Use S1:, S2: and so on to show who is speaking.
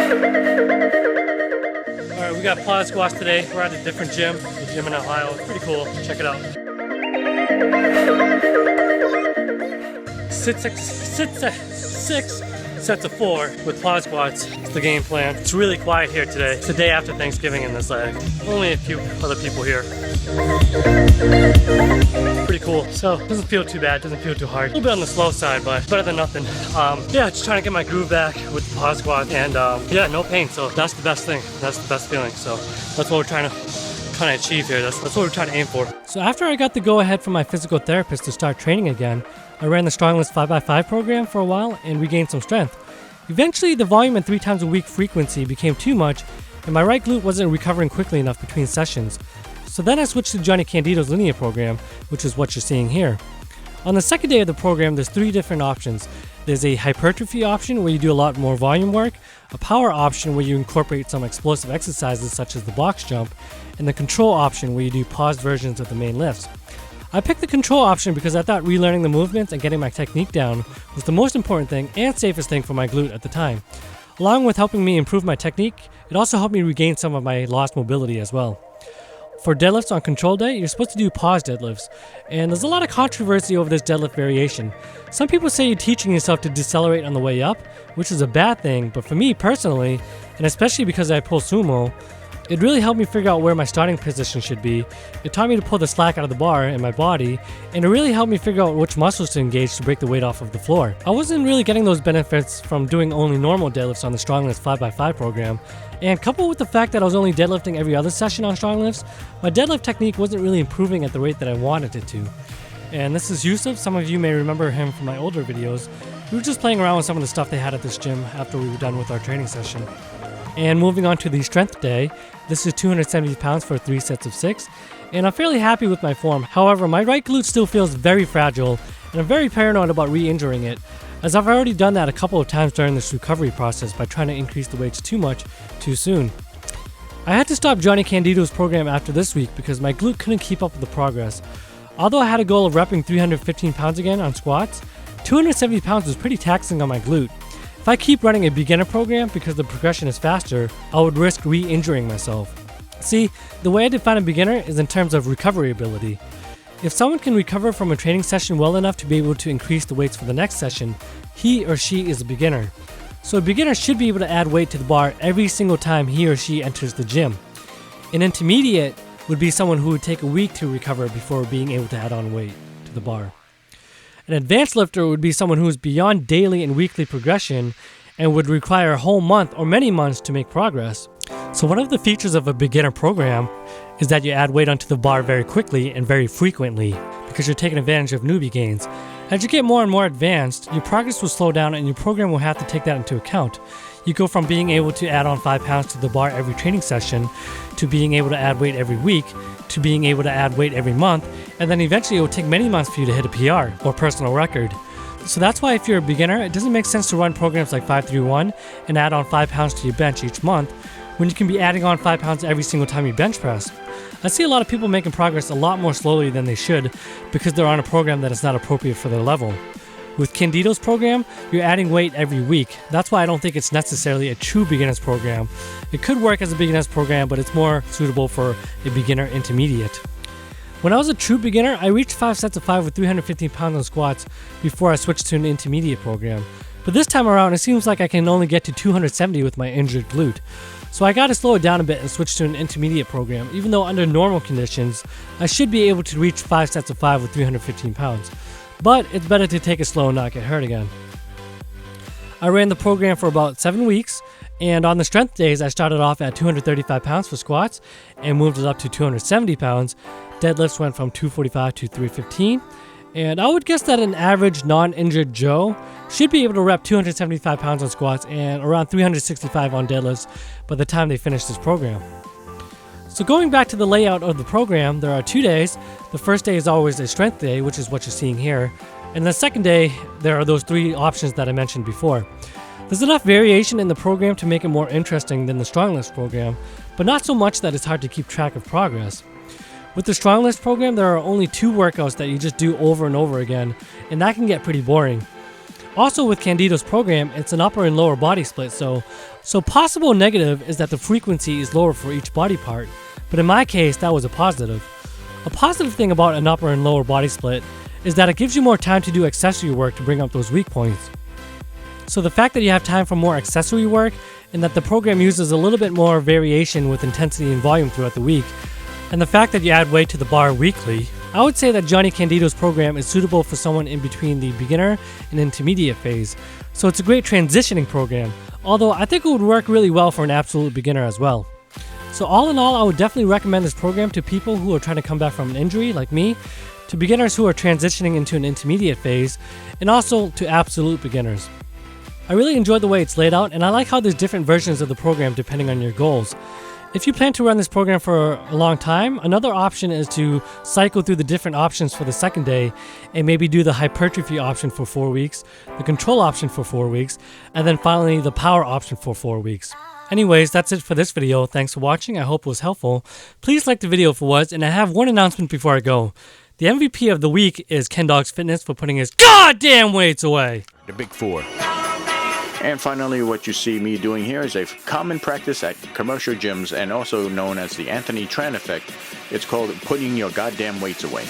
S1: Alright, we got pod squats today. We're at a different gym, the gym in Ohio. It's pretty cool. Check it out. Six sets of 4 with pod squats. It's the game plan. It's really quiet here today. It's the day after Thanksgiving in this leg. Only a few other people here. Pretty cool. So, it doesn't feel too bad, doesn't feel too hard. A little bit on the slow side, but better than nothing. Yeah, just trying to get my groove back with the pod squat, and yeah, no pain. So that's the best thing. That's the best feeling. So that's what we're trying to achieve here. That's what we're trying to aim for. So after I got the go-ahead from my physical therapist to start training again, I ran the Strongless 5x5 program for a while and regained some strength. Eventually, the volume and 3 times a week frequency became too much, and my right glute wasn't recovering quickly enough between sessions. So then I switched to Jonnie Candito's linear program, which is what you're seeing here. On the second day of the program, there's 3 different options. There's a hypertrophy option where you do a lot more volume work, a power option where you incorporate some explosive exercises such as the box jump, and the control option where you do paused versions of the main lifts. I picked the control option because I thought relearning the movements and getting my technique down was the most important thing and safest thing for my glute at the time. Along with helping me improve my technique, it also helped me regain some of my lost mobility as well. For deadlifts on control day, you're supposed to do pause deadlifts, and there's a lot of controversy over this deadlift variation. Some people say you're teaching yourself to decelerate on the way up, which is a bad thing, but for me personally, and especially because I pull sumo, it really helped me figure out where my starting position should be. It taught me to pull the slack out of the bar in my body, and it really helped me figure out which muscles to engage to break the weight off of the floor. I wasn't really getting those benefits from doing only normal deadlifts on the Strongless 5x5 program, and coupled with the fact that I was only deadlifting every other session on Stronglifts, my deadlift technique wasn't really improving at the rate that I wanted it to. And this is Yusuf. Some of you may remember him from my older videos. We were just playing around with some of the stuff they had at this gym after we were done with our training session. And moving on to the strength day, this is 270 pounds for 3 sets of 6, and I'm fairly happy with my form. However, my right glute still feels very fragile, and I'm very paranoid about re-injuring it, as I've already done that a couple of times during this recovery process by trying to increase the weights too much too soon. I had to stop Jonnie Candito's program after this week because my glute couldn't keep up with the progress. Although I had a goal of repping 315 pounds again on squats, 270 pounds was pretty taxing on my glute. If I keep running a beginner program because the progression is faster, I would risk re-injuring myself. See, the way I define a beginner is in terms of recovery ability. If someone can recover from a training session well enough to be able to increase the weights for the next session, he or she is a beginner. So a beginner should be able to add weight to the bar every single time he or she enters the gym. An intermediate would be someone who would take a week to recover before being able to add on weight to the bar. An advanced lifter would be someone who is beyond daily and weekly progression and would require a whole month or many months to make progress. So one of the features of a beginner program is that you add weight onto the bar very quickly and very frequently because you're taking advantage of newbie gains. As you get more and more advanced, your progress will slow down and your program will have to take that into account. You go from being able to add on 5 pounds to the bar every training session to being able to add weight every week to being able to add weight every month, and then eventually it will take many months for you to hit a PR or personal record. So that's why if you're a beginner, it doesn't make sense to run programs like 5-3-1 and add on 5 pounds to your bench each month when you can be adding on 5 pounds every single time you bench press. I see a lot of people making progress a lot more slowly than they should because they're on a program that is not appropriate for their level. With Candito's program, you're adding weight every week. That's why I don't think it's necessarily a true beginner's program. It could work as a beginner's program, but it's more suitable for a beginner intermediate. When I was a true beginner, I reached 5 sets of 5 with 315 pounds on squats before I switched to an intermediate program. But this time around, it seems like I can only get to 270 with my injured glute. So I gotta slow it down a bit and switch to an intermediate program, even though under normal conditions, I should be able to reach 5 sets of 5 with 315 pounds. But it's better to take it slow and not get hurt again. I ran the program for about 7 weeks, and on the strength days, I started off at 235 pounds for squats and moved it up to 270 pounds. Deadlifts went from 245 to 315, and I would guess that an average non-injured Joe should be able to rep 275 pounds on squats and around 365 on deadlifts by the time they finish this program. So going back to the layout of the program, there are 2 days. The first day is always a strength day, which is what you're seeing here. And the second day, there are those 3 options that I mentioned before. There's enough variation in the program to make it more interesting than the Strongless program, but not so much that it's hard to keep track of progress. With the Strongless program, there are only 2 workouts that you just do over and over again, and that can get pretty boring. Also with Candito's program, it's an upper and lower body split, so possible negative is that the frequency is lower for each body part, but in my case, that was a positive. A positive thing about an upper and lower body split is that it gives you more time to do accessory work to bring up those weak points. So the fact that you have time for more accessory work and that the program uses a little bit more variation with intensity and volume throughout the week, and the fact that you add weight to the bar weekly, I would say that Jonnie Candito's program is suitable for someone in between the beginner and intermediate phase. So it's a great transitioning program, although I think it would work really well for an absolute beginner as well. So all in all, I would definitely recommend this program to people who are trying to come back from an injury like me, to beginners who are transitioning into an intermediate phase, and also to absolute beginners. I really enjoyed the way it's laid out, and I like how there's different versions of the program depending on your goals. If you plan to run this program for a long time, another option is to cycle through the different options for the second day and maybe do the hypertrophy option for 4 weeks, the control option for 4 weeks, and then finally the power option for 4 weeks. Anyways, that's it for this video. Thanks for watching. I hope it was helpful. Please like the video if it was, and I have one announcement before I go. The MVP of the week is Ken Dog's Fitness for putting his goddamn weights away.
S2: The big four. And finally, what you see me doing here is a common practice at commercial gyms and also known as the Anthony Tran effect. It's called putting your goddamn weights away.